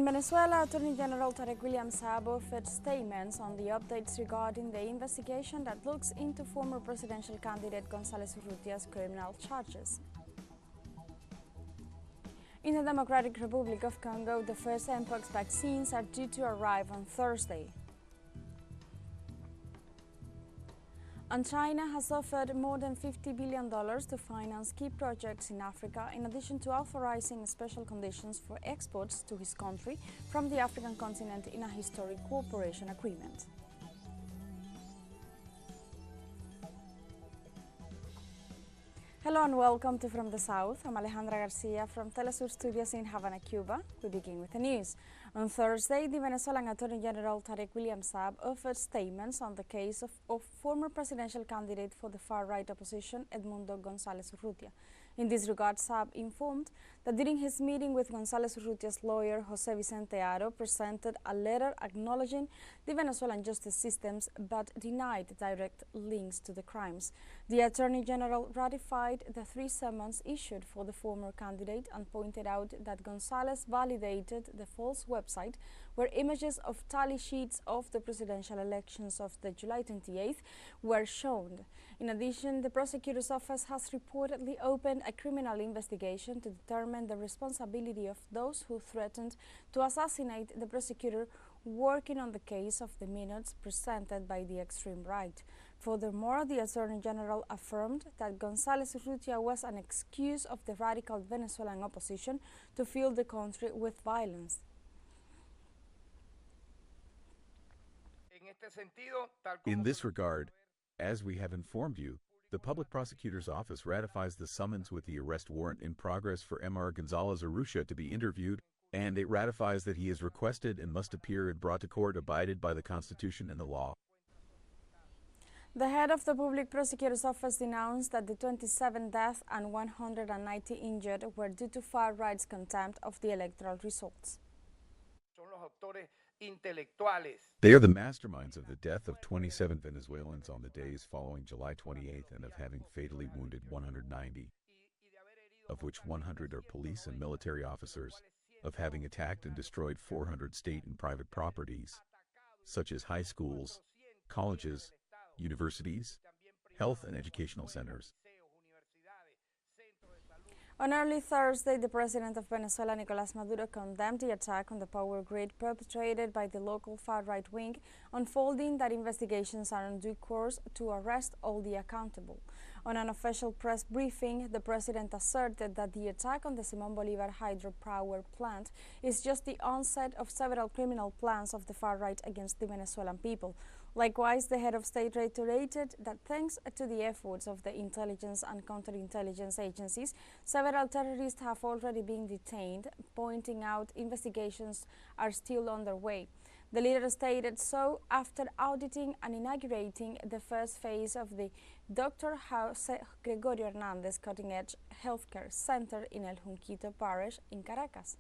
Venezuelan Attorney General Tarek William Saab offered statements on the updates regarding the investigation that looks into former presidential candidate Gonzalez Urrutia's criminal charges. In the Democratic Republic of Congo, the first Mpox vaccines are due to arrive on Thursday. And China has offered more than $50 billion to finance key projects in Africa, in addition to authorizing special conditions for exports to his country from the African continent in a historic cooperation agreement. Hello and welcome to From the South. I'm Alejandra Garcia from teleSUR Studios in Havana, Cuba. We begin with the news. On Thursday, the Venezuelan Attorney General Tarek William Saab offered statements on the case of former presidential candidate for the far-right opposition, Edmundo Gonzalez Urrutia. In this regard, Saab informed that during his meeting with Gonzalez Urrutia's lawyer, Jose Vicente Haro, presented a letter acknowledging the Venezuelan justice systems but denied direct links to the crimes. The Attorney General ratified the 3 summons issued for the former candidate and pointed out that Gonzalez validated the false website where images of tally sheets of the presidential elections of the July 28th were shown. In addition, the prosecutor's office has reportedly opened a criminal investigation to determine the responsibility of those who threatened to assassinate the prosecutor working on the case of the minutes presented by the extreme right. Furthermore, the Attorney General affirmed that Gonzalez Urrutia was an excuse of the radical Venezuelan opposition to fill the country with violence. In this regard, as we have informed you, the Public Prosecutor's Office ratifies the summons with the arrest warrant in progress for Mr. Gonzalez Urrutia to be interviewed, and it ratifies that he is requested and must appear and brought to court abided by the Constitution and the law. The head of the Public Prosecutor's Office denounced that the 27 deaths and 190 injured were due to far-right's contempt of the electoral results. They are the masterminds of the death of 27 Venezuelans on the days following July 28th and of having fatally wounded 190, of which 100 are police and military officers, of having attacked and destroyed 400 state and private properties, such as high schools, colleges, universities, health and educational centers. On early Thursday, the president of Venezuela, Nicolás Maduro, condemned the attack on the power grid perpetrated by the local far-right wing, unfolding that investigations are on due course to arrest all the accountable. On an official press briefing, the president asserted that the attack on the Simón Bolívar hydropower plant is just the onset of several criminal plans of the far-right against the Venezuelan people. Likewise, the head of state reiterated that thanks to the efforts of the intelligence and counterintelligence agencies, several terrorists have already been detained, pointing out investigations are still underway. The leader stated so after auditing and inaugurating the first phase of the Dr. Jose Gregorio Hernández Cutting-Edge Healthcare Center in El Junquito Parish in Caracas.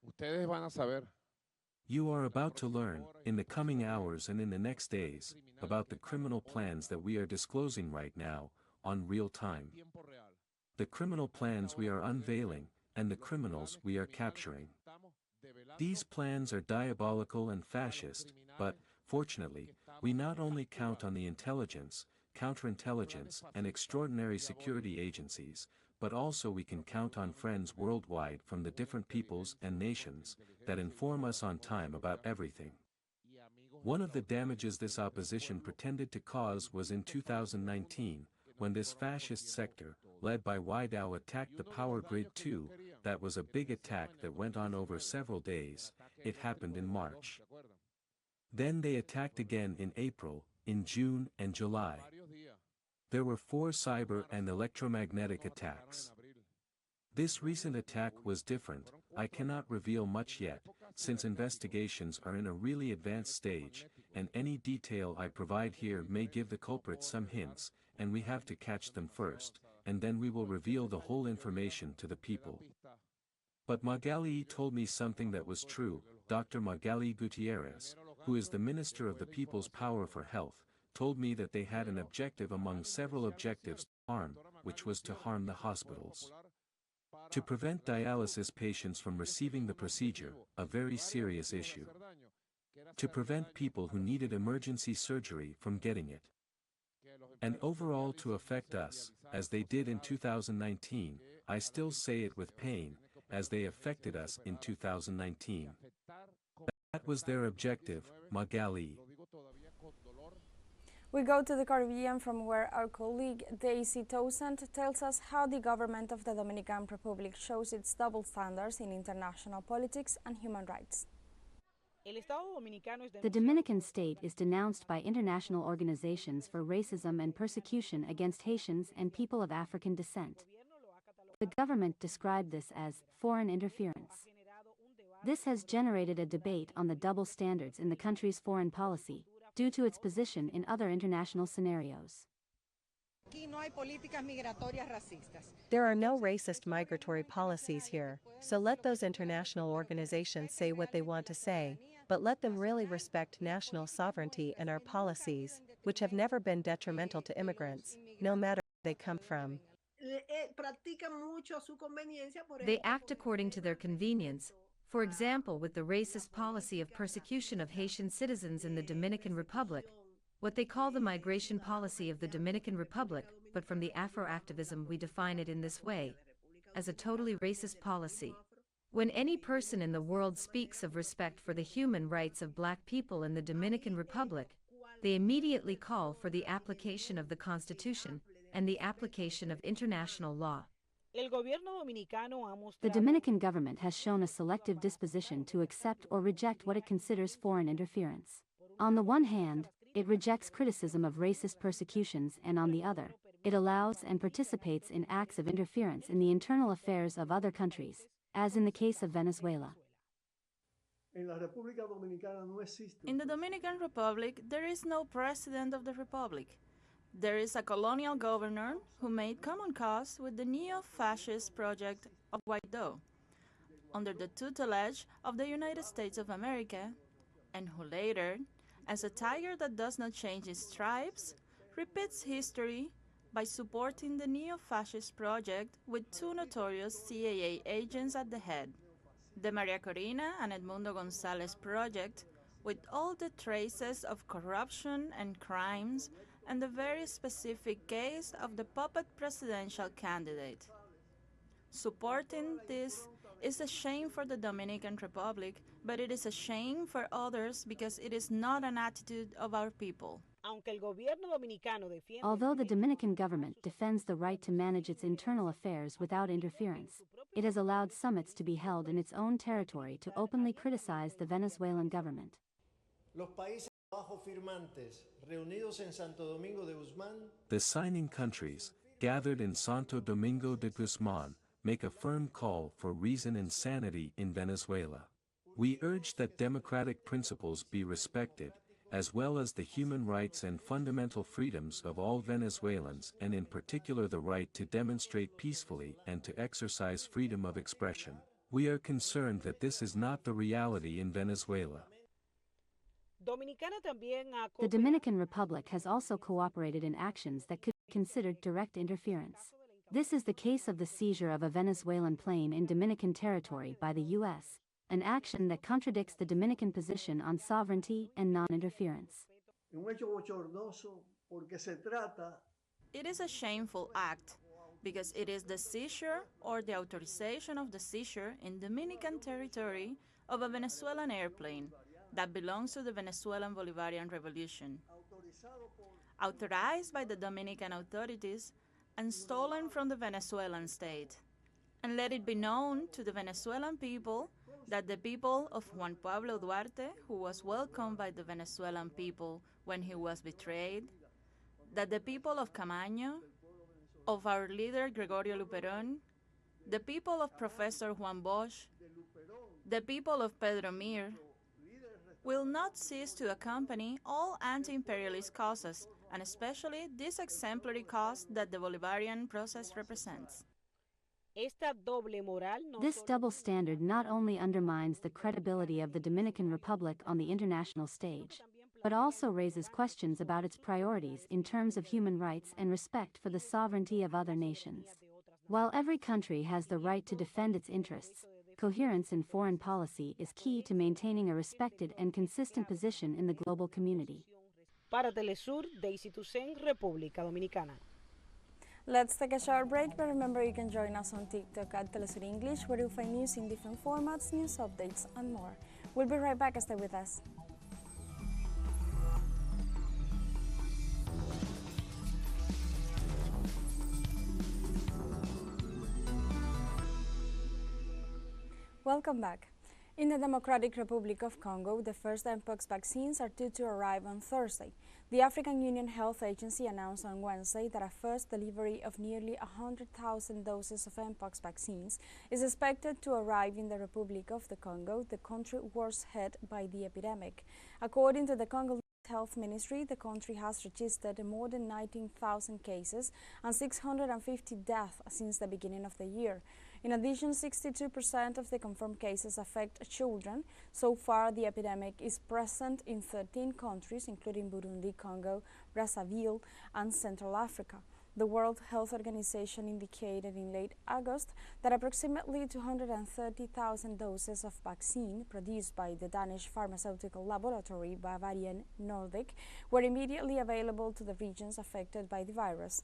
Ustedes van a saber. You are about to learn, in the coming hours and in the next days, about the criminal plans that we are disclosing right now, on real time. The criminal plans we are unveiling, and the criminals we are capturing. These plans are diabolical and fascist, but, fortunately, we not only count on the intelligence, counterintelligence, and extraordinary security agencies, but also we can count on friends worldwide from the different peoples and nations that inform us on time about everything. One of the damages this opposition pretended to cause was in 2019, when this fascist sector, led by Guaidó, attacked the power grid too. That was a big attack that went on over several days. It happened in March. Then they attacked again in April, in June and July. There were 4 cyber and electromagnetic attacks. This recent attack was different. I cannot reveal much yet, since investigations are in a really advanced stage, and any detail I provide here may give the culprits some hints, and we have to catch them first, and then we will reveal the whole information to the people. But Magali told me something that was true. Dr. Magali Gutierrez, who is the Minister of the People's Power for Health, told me that they had an objective among several objectives to harm, which was to harm the hospitals. To prevent dialysis patients from receiving the procedure, a very serious issue. To prevent people who needed emergency surgery from getting it. And overall to affect us, as they did in 2019, I still say it with pain, as they affected us in 2019. That was their objective, Magali. We go to the Caribbean, from where our colleague Daisy Towsend tells us how the government of the Dominican Republic shows its double standards in international politics and human rights. The Dominican state is denounced by international organizations for racism and persecution against Haitians and people of African descent. The government described this as foreign interference. This has generated a debate on the double standards in the country's foreign policy, due to its position in other international scenarios. There are no racist migratory policies here, so let those international organizations say what they want to say, but let them really respect national sovereignty and our policies, which have never been detrimental to immigrants, no matter where they come from. They act according to their convenience, for example with the racist policy of persecution of Haitian citizens in the Dominican Republic, what they call the migration policy of the Dominican Republic, but from the Afro-activism we define it in this way, as a totally racist policy. When any person in the world speaks of respect for the human rights of black people in the Dominican Republic, they immediately call for the application of the Constitution and the application of international law. The Dominican government has shown a selective disposition to accept or reject what it considers foreign interference. On the one hand, it rejects criticism of racist persecutions, and on the other, it allows and participates in acts of interference in the internal affairs of other countries, as in the case of Venezuela. In the Dominican Republic, there is no president of the republic. There is a colonial governor who made common cause with the neo-fascist project of Guaidó, under the tutelage of the United States of America, and who later, as a tiger that does not change its stripes, repeats history by supporting the neo-fascist project with two notorious CIA agents at the head, the Maria Corina and Edmundo Gonzalez project, with all the traces of corruption and crimes, and the very specific case of the puppet presidential candidate. Supporting this is a shame for the Dominican Republic, but it is a shame for others because it is not an attitude of our people. Although the Dominican government defends the right to manage its internal affairs without interference, it has allowed summits to be held in its own territory to openly criticize the Venezuelan government. The signing countries, gathered in Santo Domingo de Guzman, make a firm call for reason and sanity in Venezuela. We urge that democratic principles be respected, as well as the human rights and fundamental freedoms of all Venezuelans, and in particular the right to demonstrate peacefully and to exercise freedom of expression. We are concerned that this is not the reality in Venezuela. The Dominican Republic has also cooperated in actions that could be considered direct interference. This is the case of the seizure of a Venezuelan plane in Dominican territory by the U.S., an action that contradicts the Dominican position on sovereignty and non-interference. It is a shameful act because it is the seizure or the authorization of the seizure in Dominican territory of a Venezuelan airplane that belongs to the Venezuelan Bolivarian Revolution, authorized by the Dominican authorities and stolen from the Venezuelan state. And let it be known to the Venezuelan people that the people of Juan Pablo Duarte, who was welcomed by the Venezuelan people when he was betrayed, that the people of Camaño, of our leader Gregorio Luperón, the people of Professor Juan Bosch, the people of Pedro Mir, will not cease to accompany all anti-imperialist causes, and especially this exemplary cause that the Bolivarian process represents. This double standard not only undermines the credibility of the Dominican Republic on the international stage, but also raises questions about its priorities in terms of human rights and respect for the sovereignty of other nations. While every country has the right to defend its interests, coherence in foreign policy is key to maintaining a respected and consistent position in the global community. Para Telesur de Institución República Dominicana. Let's take a short break, but remember you can join us on TikTok at teleSUR English, where you'll find news in different formats, news updates, and more. We'll be right back, stay with us. Welcome back. In the Democratic Republic of Congo, the first Mpox vaccines are due to arrive on Thursday. The African Union Health Agency announced on Wednesday that a first delivery of nearly 100,000 doses of Mpox vaccines is expected to arrive in the Republic of the Congo, the country worst hit by the epidemic. According to the Congolese Health Ministry, the country has registered more than 19,000 cases and 650 deaths since the beginning of the year. In addition, 62% of the confirmed cases affect children. So far, the epidemic is present in 13 countries, including Burundi, Congo, Brazzaville, and Central Africa. The World Health Organization indicated in late August that approximately 230,000 doses of vaccine produced by the Danish pharmaceutical laboratory Bavarian Nordic were immediately available to the regions affected by the virus.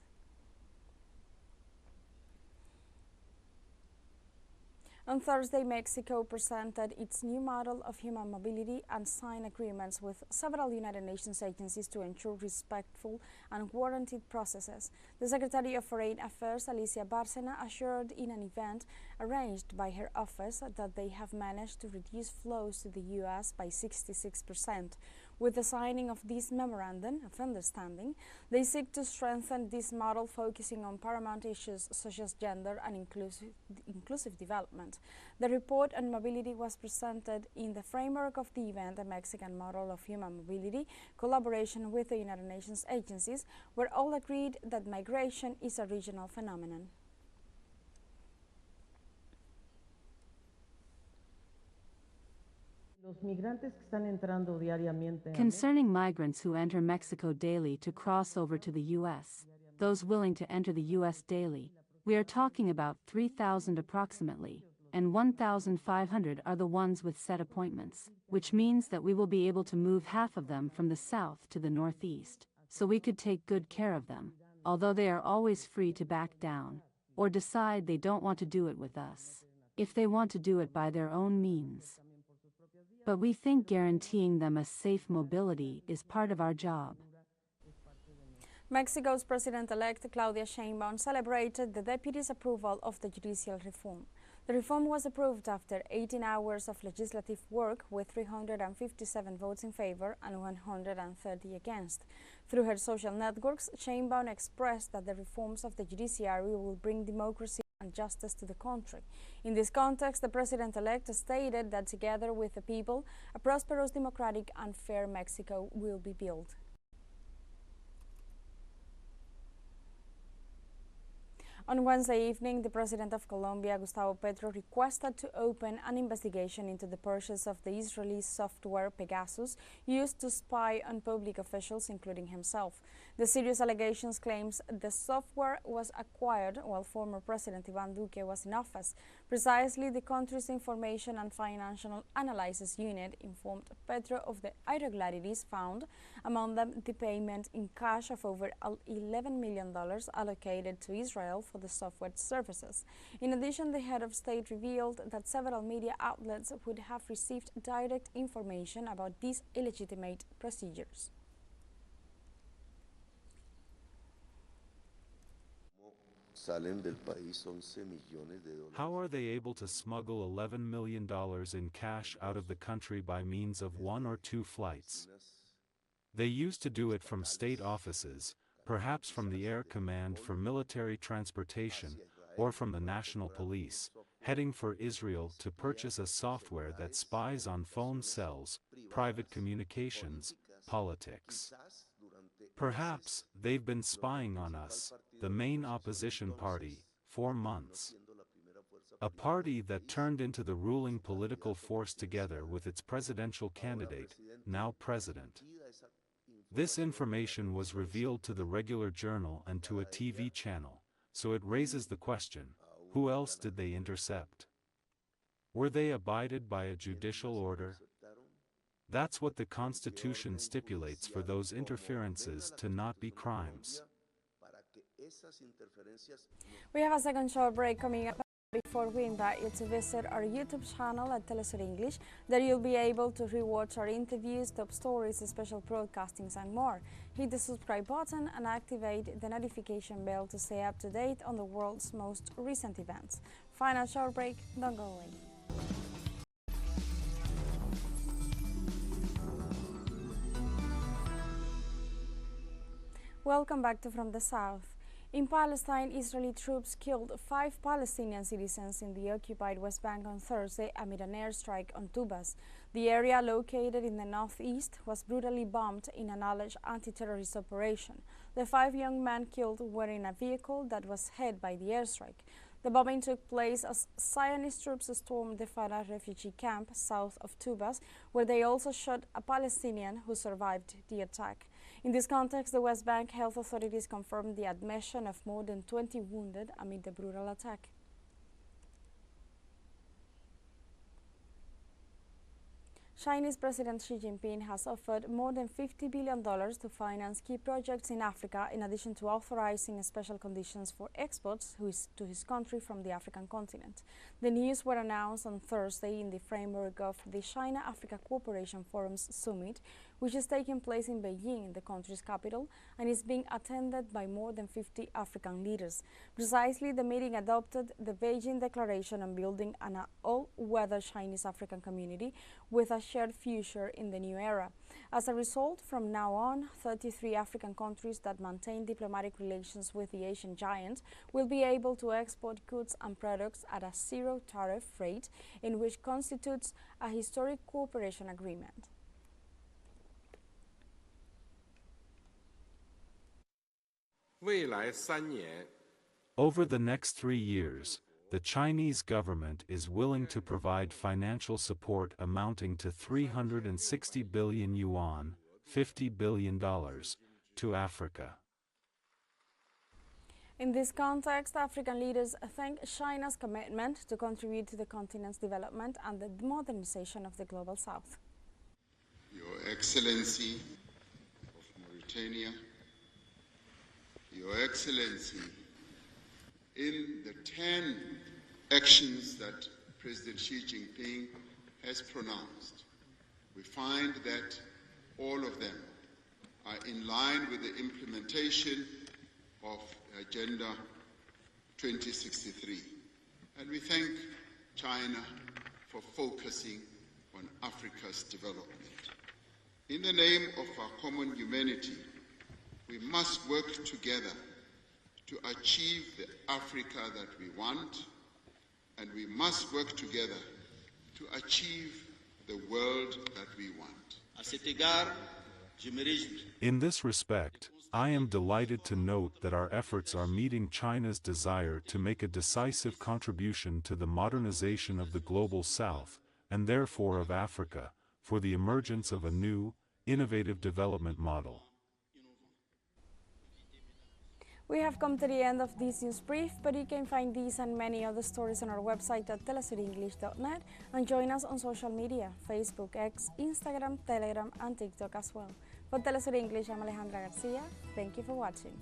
On Thursday, Mexico presented its new model of human mobility and signed agreements with several United Nations agencies to ensure respectful and warranted processes. The Secretary of Foreign Affairs, Alicia Bárcena, assured in an event arranged by her office that they have managed to reduce flows to the U.S. by 66%. With the signing of this memorandum of understanding, they seek to strengthen this model, focusing on paramount issues such as gender and inclusive development. The report on mobility was presented in the framework of the event, a Mexican model of human mobility, collaboration with the United Nations agencies, where all agreed that migration is a regional phenomenon. Concerning migrants who enter Mexico daily to cross over to the U.S., those willing to enter the U.S. daily, we are talking about 3,000 approximately, and 1,500 are the ones with set appointments, which means that we will be able to move half of them from the south to the northeast, so we could take good care of them, although they are always free to back down, or decide they don't want to do it with us, if they want to do it by their own means. But we think guaranteeing them a safe mobility is part of our job. Mexico's President-elect Claudia Sheinbaum celebrated the deputy's approval of the judicial reform. The reform was approved after 18 hours of legislative work, with 357 votes in favor and 130 against. Through her social networks, Sheinbaum expressed that the reforms of the judiciary will bring democracy and justice to the country. In this context, the President-elect stated that together with the people, a prosperous, democratic, and fair Mexico will be built. On Wednesday evening, the President of Colombia, Gustavo Petro, requested to open an investigation into the purchase of the Israeli software Pegasus used to spy on public officials, including himself. The serious allegations claims the software was acquired while former President Iván Duque was in office. Precisely, the country's Information and Financial Analysis Unit informed Petro of the irregularities found, among them the payment in cash of over $11 million allocated to Israel for the software services. In addition, the head of state revealed that several media outlets would have received direct information about these illegitimate procedures. How are they able to smuggle $11 million in cash out of the country by means of one or two flights? They used to do it from state offices, perhaps from the Air Command for Military Transportation, or from the National Police, heading for Israel to purchase a software that spies on phone cells, private communications, politics. Perhaps they've been spying on us, the main opposition party, for months. A party that turned into the ruling political force together with its presidential candidate, now president. This information was revealed to the regular journal and to a TV channel, So it raises the question, who else did they intercept? Were they abided by a judicial order? That's what the Constitution stipulates for those interferences to not be crimes. We have a second short break coming up. Before we invite you to visit our YouTube channel at teleSUR English, there you'll be able to rewatch our interviews, top stories, special broadcastings and more. Hit the subscribe button and activate the notification bell to stay up to date on the world's most recent events. Final short break, don't go away. Welcome back to From the South. In Palestine, Israeli troops killed 5 Palestinian citizens in the occupied West Bank on Thursday amid an airstrike on Tubas. The area, located in the northeast, was brutally bombed in an alleged anti-terrorist operation. The 5 young men killed were in a vehicle that was hit by the airstrike. The bombing took place as Zionist troops stormed the Farah refugee camp south of Tubas, where they also shot a Palestinian who survived the attack. In this context, the West Bank health authorities confirmed the admission of more than 20 wounded amid the brutal attack. Chinese President Xi Jinping has offered more than $50 billion to finance key projects in Africa, in addition to authorizing special conditions for exports to his country from the African continent. The news were announced on Thursday in the framework of the China-Africa Cooperation Forum's summit, which is taking place in Beijing, the country's capital, and is being attended by more than 50 African leaders. Precisely, the meeting adopted the Beijing Declaration on building an all-weather Chinese-African community with a shared future in the new era. As a result, from now on, 33 African countries that maintain diplomatic relations with the Asian giant will be able to export goods and products at a zero-tariff rate, in which constitutes a historic cooperation agreement. Over the next 3 years, the Chinese government is willing to provide financial support amounting to 360 billion yuan, $50 billion, to Africa. In this context, African leaders thank China's commitment to contribute to the continent's development and the modernization of the global South. Your Excellency of Mauritania, Your Excellency, in the 10 actions that President Xi Jinping has pronounced, we find that all of them are in line with the implementation of Agenda 2063. And we thank China for focusing on Africa's development. In the name of our common humanity, we must work together to achieve the Africa that we want, and we must work together to achieve the world that we want. In this respect, I am delighted to note that our efforts are meeting China's desire to make a decisive contribution to the modernization of the global South, and therefore of Africa, for the emergence of a new, innovative development model. We have come to the end of this news brief, but you can find these and many other stories on our website at telesurenglish.net, and join us on social media, Facebook, X, Instagram, Telegram, and TikTok as well. For teleSUR English, I'm Alejandra Garcia. Thank you for watching.